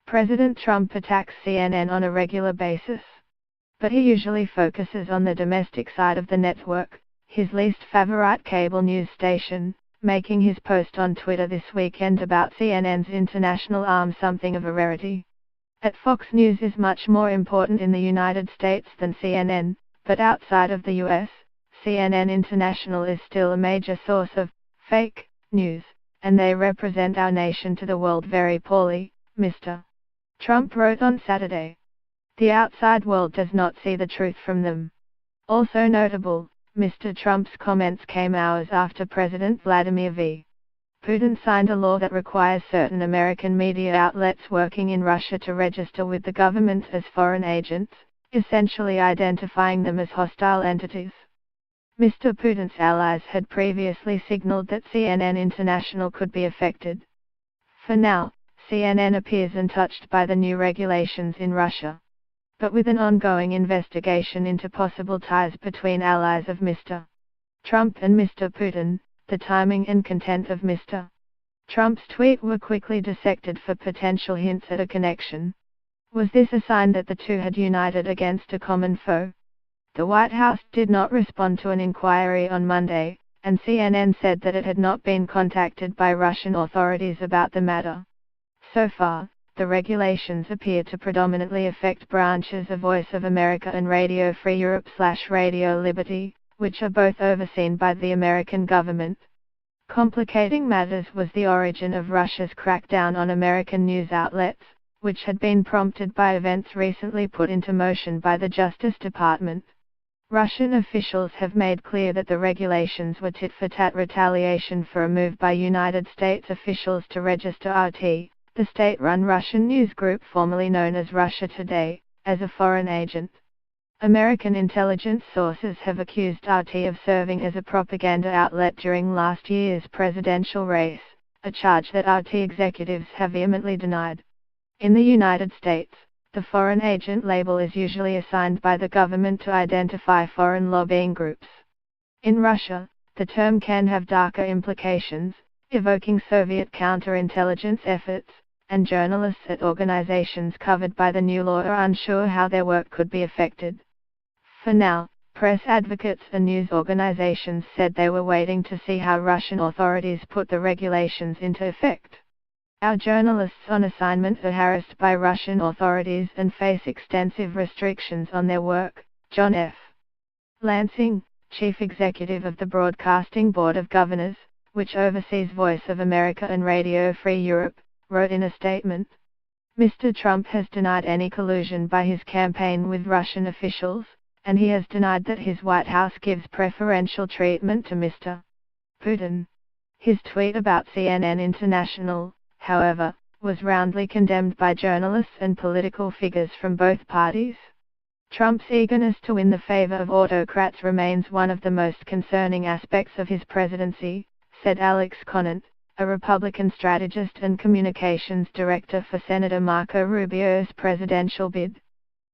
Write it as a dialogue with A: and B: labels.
A: President Trump attacks CNN on a regular basis, but he usually focuses on the domestic side of the network, his least favorite cable news station, making his post on Twitter this weekend about CNN's international arm something of a rarity. Fox News is much more important in the United States than CNN, but outside of the US, CNN International is still a major source of fake news, and they represent our nation to the world very poorly, Mr. Trump wrote on Saturday. The outside world does not see the truth from them. Also notable, Mr. Trump's comments came hours after President Vladimir V. Putin signed a law that requires certain American media outlets working in Russia to register with the government as foreign agents, essentially identifying them as hostile entities. Mr. Putin's allies had previously signaled that CNN International could be affected. For now, CNN appears untouched by the new regulations in Russia. But with an ongoing investigation into possible ties between allies of Mr. Trump and Mr. Putin, the timing and content of Mr. Trump's tweet were quickly dissected for potential hints at a connection. Was this a sign that the two had united against a common foe? The White House did not respond to an inquiry on Monday, and CNN said that it had not been contacted by Russian authorities about the matter. So far, the regulations appear to predominantly affect branches of Voice of America and Radio Free Europe/Radio Liberty, which are both overseen by the American government. Complicating matters was the origin of Russia's crackdown on American news outlets, which had been prompted by events recently put into motion by the Justice Department. Russian officials have made clear that the regulations were tit-for-tat retaliation for a move by United States officials to register RT, the state-run Russian news group formerly known as Russia Today, as a foreign agent. American intelligence sources have accused RT of serving as a propaganda outlet during last year's presidential race, a charge that RT executives have vehemently denied. In the United States, the foreign agent label is usually assigned by the government to identify foreign lobbying groups. In Russia, the term can have darker implications, evoking Soviet counterintelligence efforts, and journalists at organizations covered by the new law are unsure how their work could be affected. For now, press advocates and news organizations said they were waiting to see how Russian authorities put the regulations into effect. Our journalists on assignment are harassed by Russian authorities and face extensive restrictions on their work, John F. Lansing, chief executive of the Broadcasting Board of Governors, which oversees Voice of America and Radio Free Europe, wrote in a statement. Mr. Trump has denied any collusion by his campaign with Russian officials, and he has denied that his White House gives preferential treatment to Mr. Putin. His tweet about CNN International, however, was roundly condemned by journalists and political figures from both parties. Trump's eagerness to win the favor of autocrats remains one of the most concerning aspects of his presidency, said Alex Conant, a Republican strategist and communications director for Senator Marco Rubio's presidential bid.